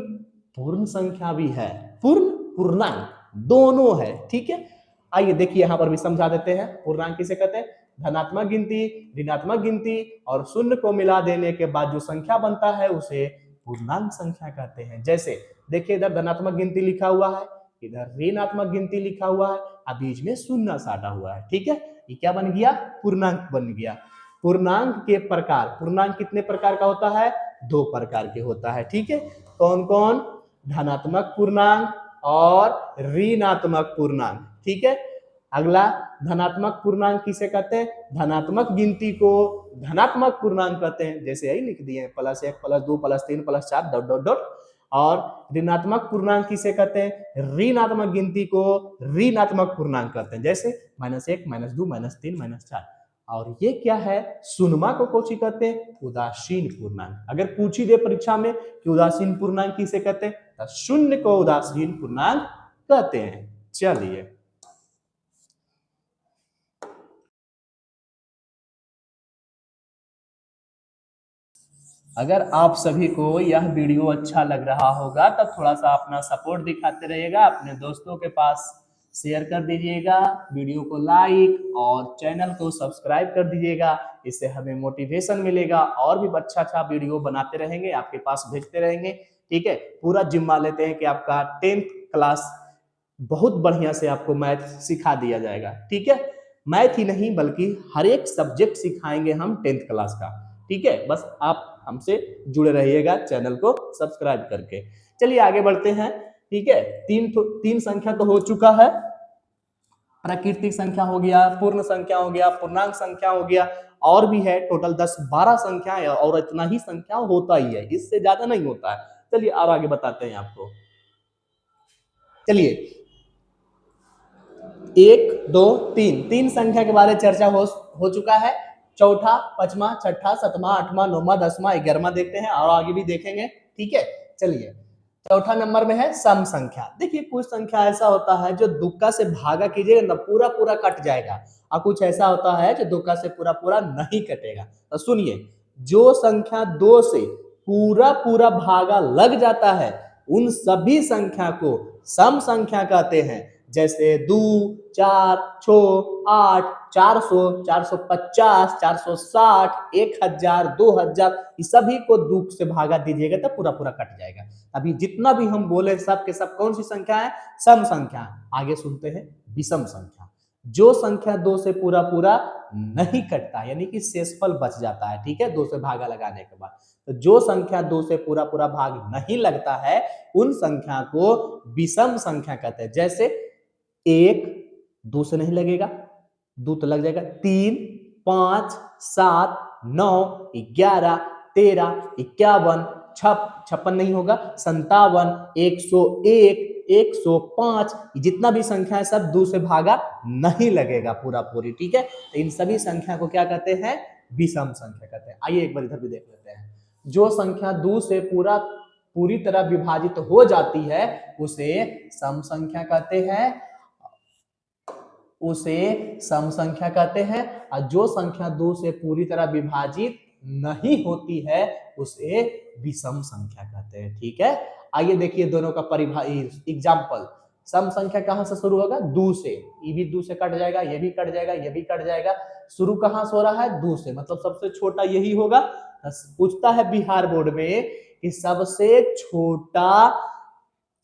पूर्ण संख्या भी है, पूर्ण पूर्णांक दोनों है, ठीक है। आइए देखिए यहां पर भी समझा देते हैं, पूर्णांक किसे कहते हैं, धनात्मक गिनती, ऋणात्मक गिनती और शून्य को मिला देने के बाद जो संख्या बनता है उसे पूर्णांक संख्या कहते हैं। जैसे देखिए इधर धनात्मक गिनती लिखा हुआ है, इधर ऋणात्मक गिनती लिखा हुआ है, अब बीच में शून्य साटा हुआ है, ठीक है। ये क्या बन गया, पूर्णांक बन गया। पूर्णांक के प्रकार, पूर्णांक कितने प्रकार का होता है, 2 प्रकार के होता है, ठीक है। कौन कौन, धनात्मक पूर्णांक और ऋणात्मक पूर्णांक, ठीक है। अगला धनात्मक पूर्णांक किसे कहते हैं, धनात्मक गिनती को धनात्मक पूर्णांक कहते हैं, जैसे यही लिख दिए +1 +2 +3 +4 डॉट डॉट डॉट। और ऋणात्मक पूर्णांक किसे कहते हैं, ऋणात्मक गिनती को ऋणात्मक पूर्णांक कहते हैं, जैसे -1 -2 -3 -4। और ये क्या है, शून्य को कौन सी कहते हैं, उदासीन पूर्णांक। अगर पूछी दे परीक्षा में कि उदासीन पूर्णांक किसे कहते हैं, तो शून्य को उदासीन पूर्णांक कहते हैं। चलिए अगर आप सभी को यह वीडियो अच्छा लग रहा होगा तो थोड़ा सा अपना सपोर्ट दिखाते रहिएगा, अपने दोस्तों के पास शेयर कर दीजिएगा, वीडियो को लाइक और चैनल को सब्सक्राइब कर दीजिएगा। इससे हमें मोटिवेशन मिलेगा और भी अच्छा अच्छा वीडियो बनाते रहेंगे, आपके पास भेजते रहेंगे, ठीक है। पूरा जिम्मा लेते हैं कि आपका 10th क्लास बहुत बढ़िया से आपको मैथ सिखा दिया जाएगा, ठीक है। मैथ ही नहीं बल्कि हर एक सब्जेक्ट सिखाएंगे हम 10th क्लास का, ठीक है। बस आप हमसे जुड़े रहिएगा चैनल को सब्सक्राइब करके। चलिए आगे बढ़ते हैं, ठीक है। तीन संख्या तो हो चुका है, प्राकृतिक संख्या हो गया, पूर्ण संख्या हो गया, पूर्णांक संख्या हो गया, और भी है टोटल 10-12 संख्या है, और इतना ही संख्या होता ही है, इससे ज्यादा नहीं होता है। चलिए और आगे बताते हैं आपको। चलिए 1 2 3 तीन संख्या के बारे में चर्चा हो चुका है। चौथा, पांचवा, छठा, सातवां, आठवां, नौवां, 10वां, 11वां देखते हैं और आगे भी देखेंगे, ठीक है। चलिए चौथा नंबर में है सम संख्या। देखिए कुछ संख्या ऐसा होता है जो दुक्का से भागा कीजिएगा ना पूरा पूरा कट जाएगा, और कुछ ऐसा होता है जो दुक्का से पूरा पूरा नहीं कटेगा। तो सुनिए, जो संख्या 2 से पूरा पूरा भागा लग जाता है उन सभी संख्या को सम संख्या कहते हैं। जैसे 2, 4, 6, 8, 400, 450, 460, 1000, 2000, इस सभी को 2 से भागा दीजिएगा तो पूरा पूरा कट जाएगा। अभी जितना भी हम बोले सब के सब कौन सी संख्या है? सम संख्या। आगे सुनते हैं विषम संख्या। जो संख्या 2 से पूरा पूरा नहीं कटता यानी कि शेषफल बच जाता है, ठीक है, 2 से भागा लगाने के बाद। तो जो संख्या 2 से पूरा पूरा भाग नहीं लगता है उन संख्या को विषम संख्या कहते हैं। जैसे 1 2 से नहीं लगेगा, 2 तो लग जाएगा, 3, 5, 7, 9, 11, 13, 51, 56 नहीं होगा, 57, 101, 105, जितना भी संख्या है सब 2 से भागा नहीं लगेगा पूरा पूरी, ठीक है। तो इन सभी संख्या को क्या कहते हैं? विषम संख्या कहते हैं। आइए एक बार इधर भी देख लेते हैं। जो संख्या 2 से पूरी तरह विभाजित हो जाती है उसे सम संख्या कहते हैं, उसे सम संख्या कहते हैं। और जो संख्या 2 से पूरी तरह विभाजित नहीं होती है उसे विषम संख्या कहते हैं, ठीक है। आइए देखिए दोनों का एग्जाम्पल। सम संख्या कहां से शुरू होगा? 2 से। ये भी 2 से कट जाएगा, ये भी कट जाएगा, ये भी कट जाएगा। शुरू कहां से हो रहा है? 2 से, मतलब सबसे छोटा यही होगा। पूछता है बिहार बोर्ड में कि सबसे छोटा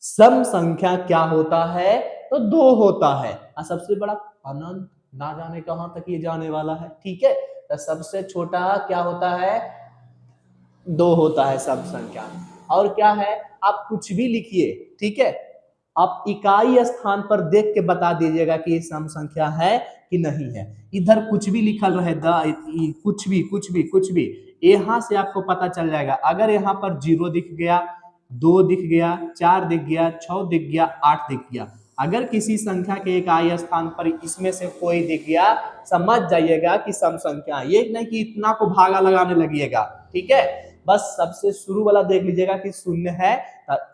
सम संख्या क्या होता है? तो 2 होता है। और सबसे बड़ा अनंत, ना जाने कहां तक ये जाने वाला है, ठीक है। तो सबसे छोटा क्या होता है? 2 होता है सम संख्या। और क्या है? आप कुछ भी लिखिए, ठीक है, आप इकाई स्थान पर देख के बता दीजिएगा कि ये सम संख्या है कि नहीं है। इधर कुछ भी लिखल रहे, कुछ भी यहां से आपको पता चल जाएगा। अगर यहाँ पर 0 दिख गया, 2 दिख गया, 4 दिख गया, 6 दिख गया, 8 दिख गया, अगर किसी संख्या के इकाई स्थान पर इसमें से कोई दिख गया, समझ जाइएगा कि सम संख्या। ये नहीं कि इतना को भागा लगाने लगिएगा, ठीक है। बस सबसे शुरू वाला देख लीजिएगा कि 0 है,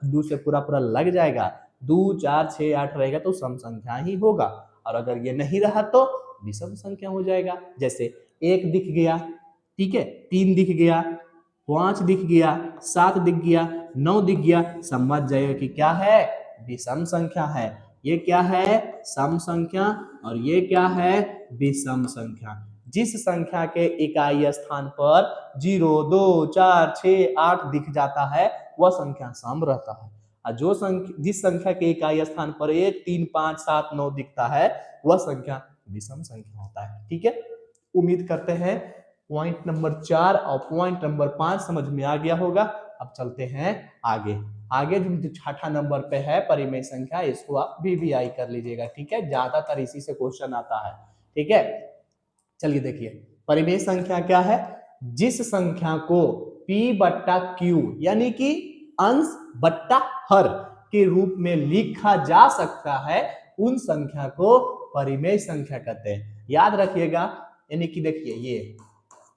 2 से पूरा पूरा लग जाएगा। 2, 4, 6, 8 रहेगा तो सम संख्या ही होगा। और अगर ये नहीं रहा तो विषम संख्या हो जाएगा। जैसे 1 दिख गया, ठीक है, 3 दिख गया, 5 दिख गया, 7 दिख गया, 9 दिख गया, समझ जाइए कि क्या है? विषम संख्या है। ये क्या है? सम संख्या। और ये क्या है? विषम संख्या। जिस संख्या के इकाई स्थान पर 0, 2, 4, 6, 8 दिख जाता है वह संख्या सम रहता है। और जिस संख्या के इकाई स्थान पर 1, 3, 5, 7, 9 दिखता है वह संख्या विषम संख्या होता है, ठीक है। उम्मीद करते हैं पॉइंट नंबर 4 और पॉइंट नंबर 5 समझ में आ गया होगा। अब चलते हैं आगे। आगे जो छठा नंबर पे है परिमेय संख्या, इसको आप VVI कर लीजिएगा, ठीक है। ज्यादातर इसी से क्वेश्चन आता है, ठीक है। चलिए देखिए परिमेय संख्या क्या है? जिस संख्या को P/Q यानी कि अंश बट्टा हर के रूप में लिखा जा सकता है उन संख्या को परिमेय संख्या कहते हैं। याद रखिएगा, यानी कि देखिए ये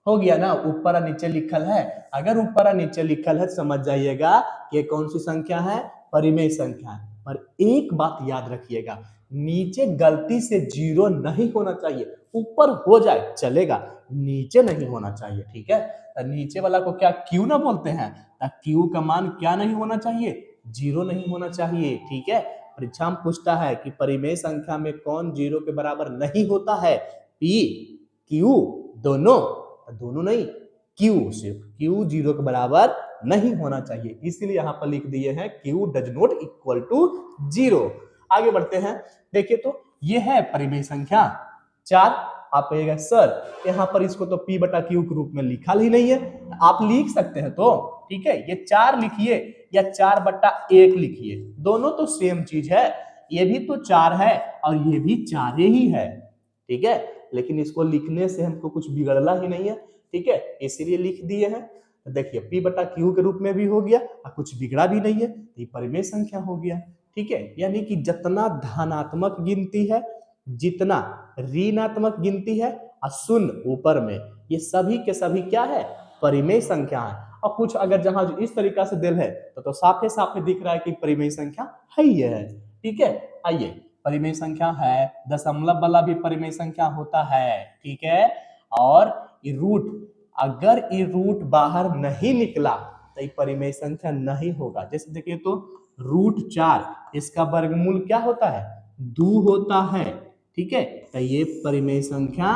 हो गया ना, ऊपर और नीचे लिखल है। अगर ऊपर और नीचे लिखल है समझ जाइएगा ये कौन सी संख्या है? परिमेय संख्या है। पर एक बात याद रखिएगा, नीचे गलती से 0 नहीं होना चाहिए। ऊपर हो जाए चलेगा, नीचे नहीं होना चाहिए, ठीक है। तो नीचे वाला को क्या क्यू ना बोलते हैं? क्यू का मान क्या नहीं होना चाहिए? 0 नहीं होना चाहिए, ठीक है। परीक्षा में पूछता है कि परिमेय संख्या में कौन 0 के बराबर नहीं होता है? P, Q, दोनों नहीं, Q, सिर्फ Q 0 के बराबर नहीं होना चाहिए, इसलिए यहां पर लिख दिए हैं Q does not equal to 0। आगे बढ़ते हैं। देखिए तो ये है परिमेय संख्या 4। आप कहिएगा सर यहाँ पर इसको तो P/Q के रूप में लिखा ही नहीं है। आप लिख सकते हैं तो, ठीक है, ये 4 लिखिए या 4/1 लिखिए, दोनों तो सेम चीज है। ये भी तो 4 है और ये भी 4 ही है, ठीक है। लेकिन इसको लिखने से हमको कुछ बिगड़ला ही नहीं है, ठीक है, इसीलिए लिख दिए हैं। देखिए P/Q के रूप में भी हो गया और कुछ बिगड़ा भी नहीं है, ये परिमेय संख्या हो गया, ठीक है। यानी कि जितना धनात्मक गिनती है, जितना ऋणात्मक गिनती है और शून्य ऊपर में, ये सभी के सभी क्या है? परिमेय संख्या है। और कुछ अगर जहां इस तरीका से दिल है तो साफे साफे दिख रहा है कि परिमेय संख्या है ही है, ठीक है। आइए परिमेय संख्या है, दशमलव वाला भी परिमेय संख्या होता है, ठीक है। और ये रूट, अगर ये रूट बाहर नहीं निकला तो ये परिमेय संख्या नहीं होगा। जैसे देखिए तो √4 इसका वर्गमूल क्या होता है? दो होता है, ठीक है, तो ये परिमेय संख्या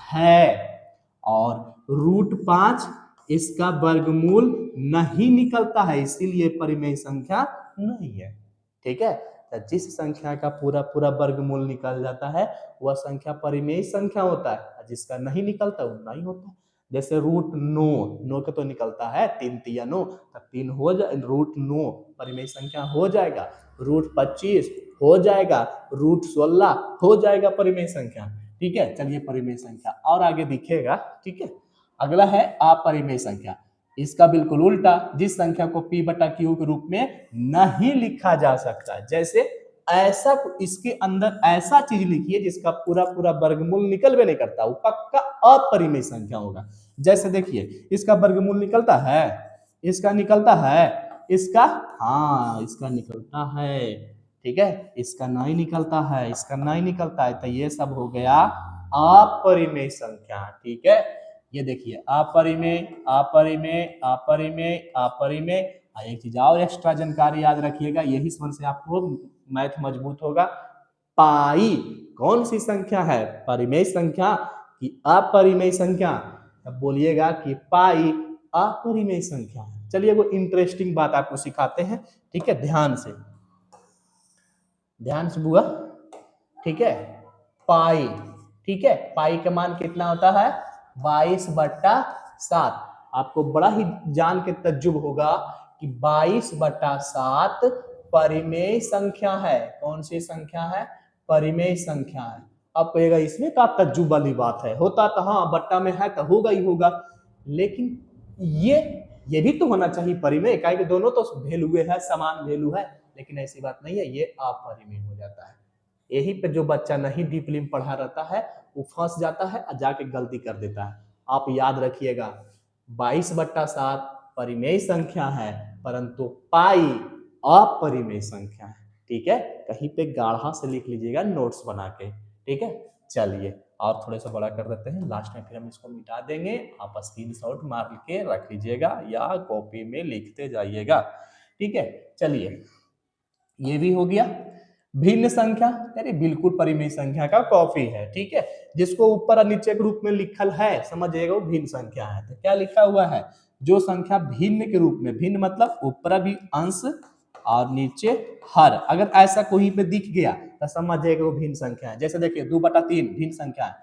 है। और √5 इसका वर्गमूल नहीं निकलता है, इसीलिए परिमेय संख्या नहीं है, ठीक है। तो जिस संख्या का पूरा पूरा वर्गमूल निकल जाता है वह संख्या परिमेय संख्या होता है, जिसका नहीं निकलता वो नहीं होता। जैसे √9 का तो निकलता है 3 तिया 9, तब 3 हो जाए, √9 परिमेय संख्या हो जाएगा, √25 हो जाएगा, √16 हो जाएगा परिमेय संख्या, ठीक है। चलिए परिमेय संख्या और आगे दिखेगा, ठीक है। अगला है अपरिमेय संख्या। इसका बिल्कुल उल्टा, जिस संख्या को p/q के रूप में नहीं लिखा जा सकता, जैसे ऐसा इसके अंदर ऐसा चीज लिखिए जिसका पूरा पूरा वर्गमूल निकल भी नहीं करता, वो पक्का अपरिमेय संख्या होगा। जैसे देखिए इसका वर्गमूल निकलता है, इसका निकलता है, इसका, हाँ इसका निकलता है, ठीक है, इसका नहीं निकलता है, इसका नहीं निकलता है, तो ये सब हो गया अपरिमेय संख्या, ठीक है। ये देखिए अपरिमेय अपरिमेय अपरिमेय अपरिमेय। एक चीज और एक्स्ट्रा जानकारी याद रखिएगा, यही समझ से आपको मैथ मजबूत होगा। पाई कौन सी संख्या है, परिमेय संख्या कि अपरिमेय संख्या? अब बोलिएगा कि पाई अपरिमेय संख्या है। चलिए वो इंटरेस्टिंग बात आपको सिखाते हैं, ठीक है, ध्यान से, ध्यान से बुआ, ठीक है। पाई, ठीक है, पाई का मान कितना होता है 22/7। आपको बड़ा ही जान के तज्जुब होगा कि 22/7 परिमेय संख्या है। कौन सी संख्या है, परिमेय संख्या है। आप कहेगा इसमें क्या तज्जुब वाली बात है, होता तो हाँ बट्टा में है तो होगा ही होगा, लेकिन ये भी तो होना चाहिए परिमेय, काहे कि दोनों तो वैल्यू है, समान वैल्यू है, लेकिन ऐसी बात नहीं है, ये अपरिमेय हो जाता है। यही पे जो बच्चा नहीं डीपली पढ़ा रहता है वो फंस जाता है और जाके गलती कर देता है। आप याद रखिएगा 22/7 परिमेय संख्या है, परंतु पाई अपरिमेय संख्या है, ठीक है। कहीं पे गाढ़ा से लिख लीजिएगा नोट्स बना के, ठीक है। चलिए और थोड़े सा बड़ा कर देते हैं, लास्ट में फिर हम इसको मिटा देंगे। आप स्क्रीनशॉट मार के रख लीजिएगा या कॉपी में लिखते जाइएगा, ठीक है। चलिए ये भी हो गया। भिन्न संख्या, अरे बिल्कुल परिमेय संख्या का कॉपी है, ठीक है। जिसको ऊपर और नीचे के रूप में लिखल है समझिएगा वो भिन्न संख्या है। तो क्या लिखा हुआ है, जो संख्या भिन्न के रूप में, भिन्न मतलब ऊपर भी अंश और नीचे हर, अगर ऐसा कोई पे दिख गया तो समझिएगा वो भिन्न संख्या है। जैसे देखिए 2/3 भिन्न संख्या है,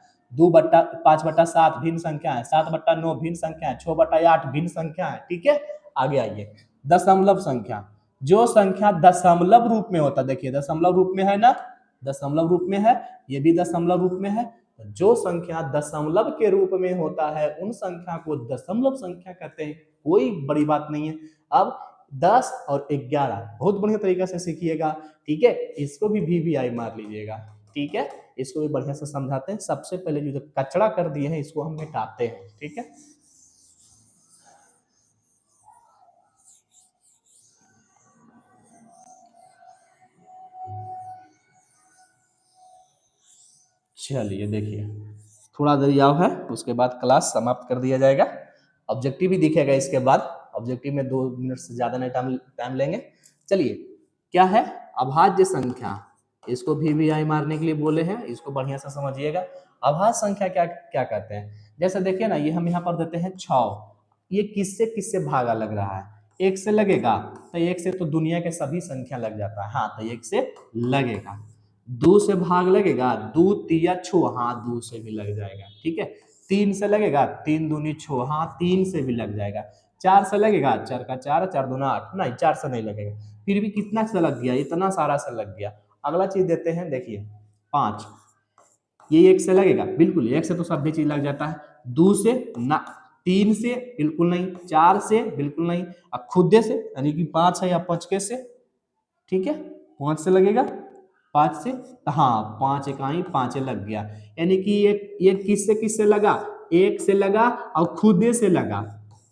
5/7 भिन्न संख्या है, 7/9 भिन्न संख्या है, 6/8 भिन्न संख्या है, ठीक है। आगे आइए दशमलव संख्या, जो संख्या दशमलव रूप में होता है, देखिए दशमलव रूप में है ना, दशमलव रूप में है, ये भी दशमलव रूप में है। जो संख्या दशमलव के रूप में होता है उन संख्या को दशमलव संख्या कहते हैं, कोई बड़ी बात नहीं है। अब 10 और 11 बहुत बढ़िया तरीका से सीखिएगा, ठीक है। इसको भी VVI मार लीजिएगा, ठीक है। इसको भी बढ़िया से समझाते हैं। सबसे पहले जो कचरा कर दिए हैं इसको हम मिटाते हैं, ठीक है। चलिए देखिए थोड़ा देर याव है, उसके बाद क्लास समाप्त कर दिया जाएगा। ऑब्जेक्टिव भी दिखेगा इसके बाद, ऑब्जेक्टिव में 2 मिनट से ज्यादा नहीं टाइम लेंगे। चलिए क्या है अभाज्य संख्या, इसको VVI मारने के लिए बोले हैं, इसको बढ़िया से समझिएगा। अभाज्य संख्या क्या क्या कहते हैं, जैसे देखिए ना ये हम यहाँ पर देते हैं 6, ये किससे किससे भागा लग रहा है, 1 से लगेगा, तो 1 से तो दुनिया के सभी संख्या लग जाता है, हाँ तो 1 से लगेगा। 2 से भाग लगेगा, 2 तिया 6, हाँ 2 से भी लग जाएगा, ठीक है। 3 से लगेगा, 3 दूनी 6, हाँ 3 से भी लग जाएगा। 4 से लगेगा, 4 का 4, 4 दूना 8, नहीं 4 से नहीं लगेगा। फिर भी कितना से लग गया, इतना सारा से लग गया। अगला चीज देते हैं, देखिए 5, ये 1 से लगेगा, बिल्कुल 1 से तो सब भी चीज लग जाता है। 2 से ना, 3 से बिल्कुल नहीं, 4 से बिल्कुल नहीं, अब खुदे से यानी कि 5 है या 5 के से, ठीक है 5 से लगेगा, 5 से, हाँ 5 इकाई 5 लग गया, यानी कि ये किससे किससे लगा, 1 से लगा और खुदे से लगा,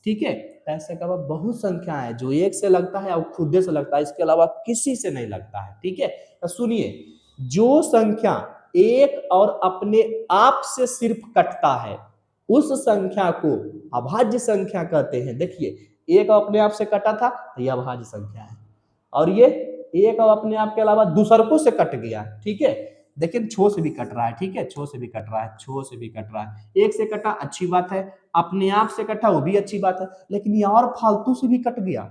ठीक है। ऐसे का बहुत संख्या है जो 1 से लगता है और खुदे से लगता है, इसके अलावा किसी से नहीं लगता है, ठीक है। तो सुनिए, जो संख्या एक और अपने आप से सिर्फ कटता है उस संख्या को अभाज्य संख्या कहते हैं। देखिए एक अपने आप से कटा था तो यह अभाज्य संख्या है, और ये एक और अपने आप के अलावा दूसरकों से कट गया, ठीक है। देखिए छो से भी कट रहा है, ठीक है, छो से भी कट रहा है, छो से भी कट रहा है। एक से कटा अच्छी बात है, अपने आप से कटा वो भी अच्छी बात है, लेकिन ये और फालतू से भी कट गया,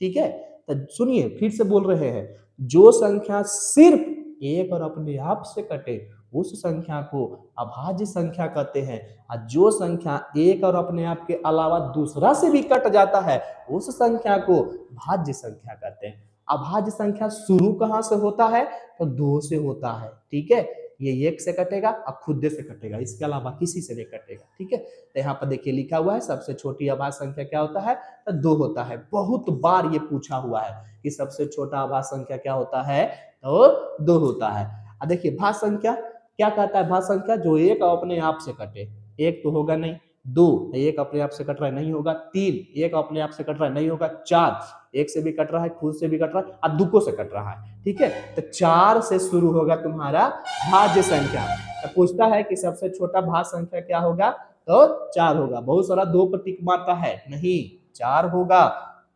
ठीक है। तो सुनिए फिर से बोल रहे हैं, जो संख्या सिर्फ एक और अपने आप से कटे उस संख्या को अभाज्य संख्या कहते हैं, और जो संख्या एक और अपने आप के अलावा दूसरा से भी कट जाता है उस संख्या को भाज्य संख्या कहते हैं। अभाज्य संख्या शुरू कहां से होता है, तो दो से होता है, ठीक है। ये एक से कटेगा और खुद से कटेगा, इसके अलावा किसी से नहीं कटेगा, ठीक है। तो यहाँ पर देखिए लिखा हुआ है सबसे छोटी अभाज्य संख्या क्या होता है, तो दो होता है। बहुत बार ये पूछा हुआ है कि सबसे छोटा अभाज्य संख्या क्या होता है, तो दो होता है। अब देखिए भाज्य संख्या क्या कहता है, भाज्य संख्या जो एक अपने आप से कटे, एक तो होगा नहीं, दो एक अपने आप से कट रहा है नहीं होगा, तीन एक अपने आप से कट रहा है नहीं होगा, चार एक से भी कट रहा है खुद से भी कट रहा है और दुको से कट रहा है, ठीक है। तो चार से शुरू होगा तुम्हारा भाज्य संख्या। तो पूछता है कि सबसे छोटा भाज्य संख्या क्या होगा, तो चार होगा। बहुत सारा दो पर टिक मारता है, नहीं चार होगा,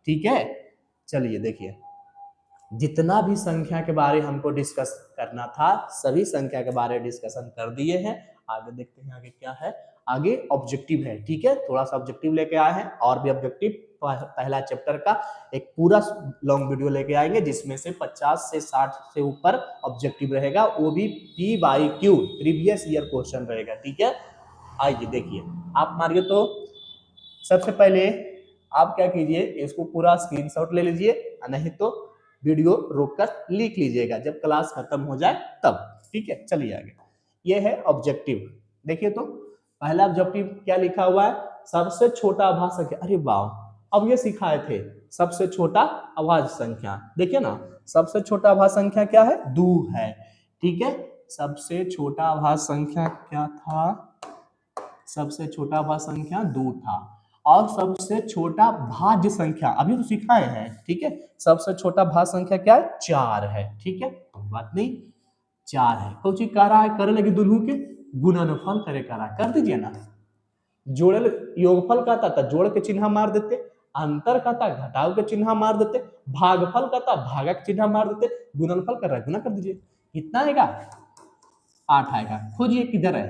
ठीक है। चलिए देखिए जितना भी संख्या के बारे हमको डिस्कस करना था सभी संख्या के बारे में डिस्कशन कर दिए हैं। आगे देखते हैं आगे क्या है, आगे ऑब्जेक्टिव है, ठीक है। थोड़ा सा ऑब्जेक्टिव लेके आए हैं, और भी ऑब्जेक्टिव पहला चैप्टर का एक पूरा लॉन्ग वीडियो लेके आएंगे जिसमें से 50 से 60 से ऊपर ऑब्जेक्टिव रहेगा, वो भी PYQ प्रीवियस ईयर क्वेश्चन रहेगा, ठीक है। आइए देखिए आप मारिए, तो सबसे पहले आप क्या कीजिए, इसको पूरा स्क्रीनशॉट ले लीजिए, नहीं तो वीडियो रोककर लिख लीजिएगा जब क्लास खत्म हो जाए तब, ठीक है। चलिए आगे, ये है ऑब्जेक्टिव। देखिए तो पहला ऑब्जेक्टिव क्या लिखा हुआ है, सबसे छोटा अभाज्य संख्या। अरे वाह, अब ये सिखाए थे सबसे छोटा अभाज्य संख्या। देखिए ना सबसे छोटा अभाज्य संख्या क्या है, 2 है, ठीक है। सबसे छोटा अभाज्य संख्या क्या था, सबसे छोटा अभाज्य संख्या 2 था। और सबसे छोटा भाज्य संख्या अभी तो सिखाए हैं, ठीक है। सबसे छोटा भाज्य संख्या क्या है, 4 है, ठीक है, कोई बात नहीं 4 है। कुछ कह रहा है करे लगे दोनों के गुणनफल करे कह रहा है, कर दीजिए ना। जोड़े योगफल कहता था जोड़ के चिन्ह मार देते, अंतर कहता घटाव के चिन्ह मार देते, भागफल कहता भागक चिन्ह मार देते, गुणनफल कर रहा है गुना कर दीजिए, कितना आएगा 8 आएगा। खोजिए किधर है,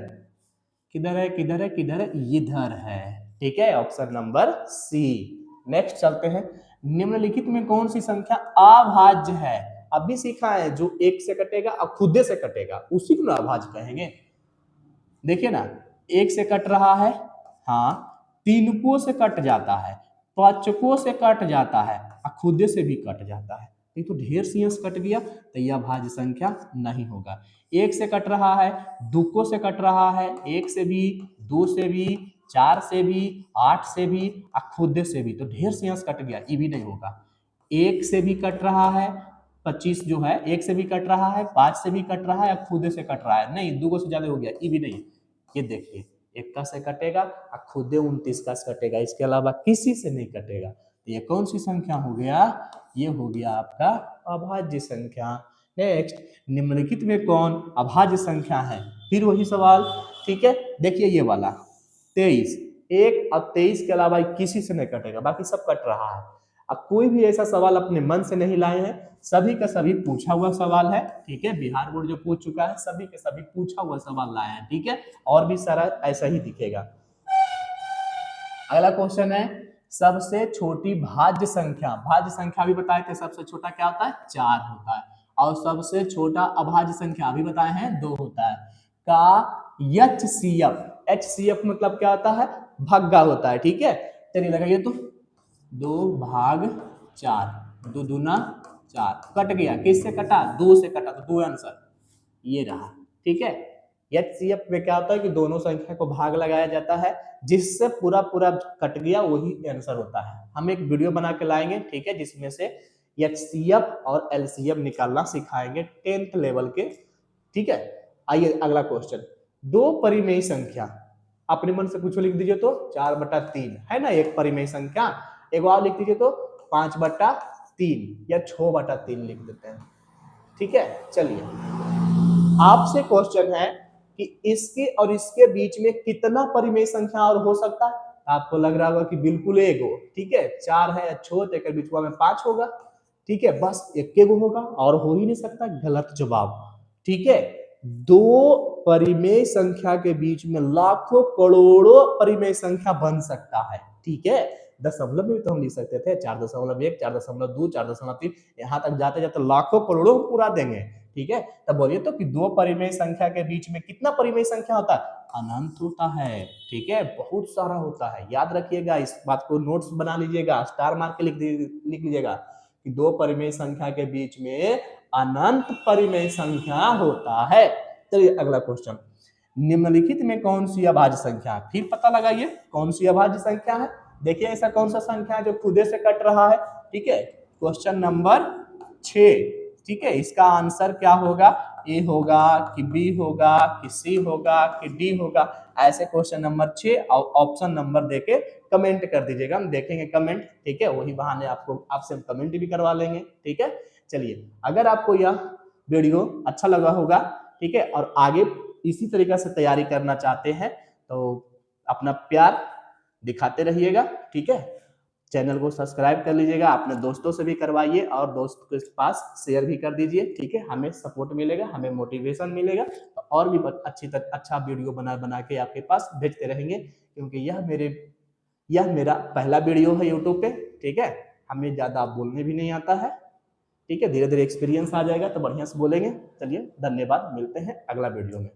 किधर है, किधर है, किधर है, इधर है, ठीक है। Option number C. नेक्स्ट चलते हैं, निम्नलिखित में कौन सी संख्या अभाज्य है। अभी सीखा है जो एक से कटेगा और खुदे से कटेगा उसी को अभाज्य कहेंगे। देखिए ना एक से कट रहा है, हाँ, तीनकों से कट जाता है, पांचकों से कट जाता है और खुदे से भी कट जाता है। ये तो ढेर सी अंश कट गया, तो यह भाज्य संख्या नहीं होगा। एक से कट रहा है, दुको से कट रहा है, एक से भी, दो से भी, चार से भी, 8 से भी और खुदे से भी, तो ढेर सी अंश कट गया, ये भी नहीं होगा। एक से भी कट रहा है, 25 जो है एक से भी कट रहा है, 5 से भी कट रहा है, खुदे से कट रहा है, नहीं दुगो से ज्यादा हो गया, ये भी नहीं। ये देखिए एक का से कटेगा और खुदे 29 का से कटेगा, इसके अलावा किसी से नहीं कटेगा। तो ये कौन सी संख्या हो गया, ये हो गया आपका अभाज्य संख्या। नेक्स्ट, निम्नलिखित में कौन अभाज्य संख्या है, फिर वही सवाल, ठीक है। देखिए ये वाला 23, एक और 23 के अलावा किसी से नहीं कटेगा, बाकी सब कट रहा है। अब कोई भी ऐसा सवाल अपने मन से नहीं लाए हैं, सभी का सभी पूछा हुआ सवाल है, ठीक है। बिहार बोर्ड जो पूछ चुका है सभी के सभी पूछा हुआ सवाल लाए हैं, ठीक है। और भी सारा ऐसा ही दिखेगा। अगला क्वेश्चन है सबसे छोटी भाज्य संख्या। भाज्य संख्या भी बताए थे सबसे छोटा क्या होता है 4 होता है, और सबसे छोटा अभाज्य संख्या भी बताए हैं 2 होता है। का HCF, HCF मतलब क्या होता है, भग्गा होता है, ठीक है। चलिए लगाइए तो 2/4, 2 दूना 4, कट गया, किससे कटा 2 से कटा, तो 2 आंसर ये रहा, ठीक है। HCF में क्या होता है कि दोनों संख्या को भाग लगाया जाता है, जिससे पूरा पूरा कट गया वही आंसर होता है। हम एक वीडियो बना के लाएंगे, ठीक है, जिसमें से HCF और LCM निकालना सिखाएंगे 10th लेवल के, ठीक है। आइए अगला क्वेश्चन, दो परिमेय संख्या, अपने मन से कुछ लिख दीजिए तो 4/3 है ना एक परिमेय संख्या, एक और लिख दीजिए तो 5/3 या 6/3 लिख देते हैं, ठीक है। चलिए आपसे क्वेश्चन है कि इसके और इसके बीच में कितना परिमेय संख्या और हो सकता है। आपको लग रहा होगा कि बिल्कुल एक हो, ठीक है, 4 है, 6 तो बीच में 5 होगा, ठीक है, बस एक गो होगा और हो ही नहीं सकता, गलत जवाब। ठीक है, दो परिमेय संख्या के बीच में लाखों करोड़ों परिमेय संख्या बन सकता है। ठीक है, दशमलव में भी तो हम लिख सकते थे 4.1, 4.2, 4.3, यहां तक जाते जाते लाखों करोड़ों पूरा देंगे। ठीक है, तब बोलिए तो कि दो परिमेय संख्या के बीच में कितना परिमेय संख्या होता है? अनंत होता है। ठीक है, बहुत सारा होता है, याद रखिएगा इस बात को, नोट्स बना लीजिएगा, स्टार मार के लिख लीजिएगा कि दो परिमेय संख्या के बीच में अनंत परिमेय संख्या होता है। चलिए अगला क्वेश्चन, निम्नलिखित में कौन सी अभाज्य संख्या है? फिर पता लगाइए कौन सी अभाज्य संख्या है। देखिए ऐसा कौन सा संख्या है जो खुदे से कट रहा है? ठीक है, क्वेश्चन नंबर 6। ठीक है, इसका आंसर क्या होगा? ए होगा कि बी होगा कि सी होगा कि डी होगा? ऐसे क्वेश्चन नंबर 6 और ऑप्शन नंबर देके कमेंट कर दीजिएगा, हम देखेंगे कमेंट। ठीक है, वही बहाने आपको आपसे कमेंट भी करवा लेंगे। ठीक है, चलिए अगर आपको यह वीडियो अच्छा लगा होगा, ठीक है, और आगे इसी तरीके से तैयारी करना चाहते हैं तो अपना प्यार दिखाते रहिएगा। ठीक है, चैनल को सब्सक्राइब कर लीजिएगा, अपने दोस्तों से भी करवाइए और दोस्त के पास शेयर भी कर दीजिए। ठीक है, हमें सपोर्ट मिलेगा, हमें मोटिवेशन मिलेगा, तो और भी अच्छा वीडियो बना बना के आपके पास भेजते रहेंगे, क्योंकि यह मेरा पहला वीडियो है यूट्यूब पे। ठीक है, हमें ज़्यादा बोलने भी नहीं आता है। ठीक है, धीरे धीरे एक्सपीरियंस आ जाएगा तो बढ़िया से बोलेंगे। चलिए धन्यवाद, मिलते हैं अगला वीडियो में।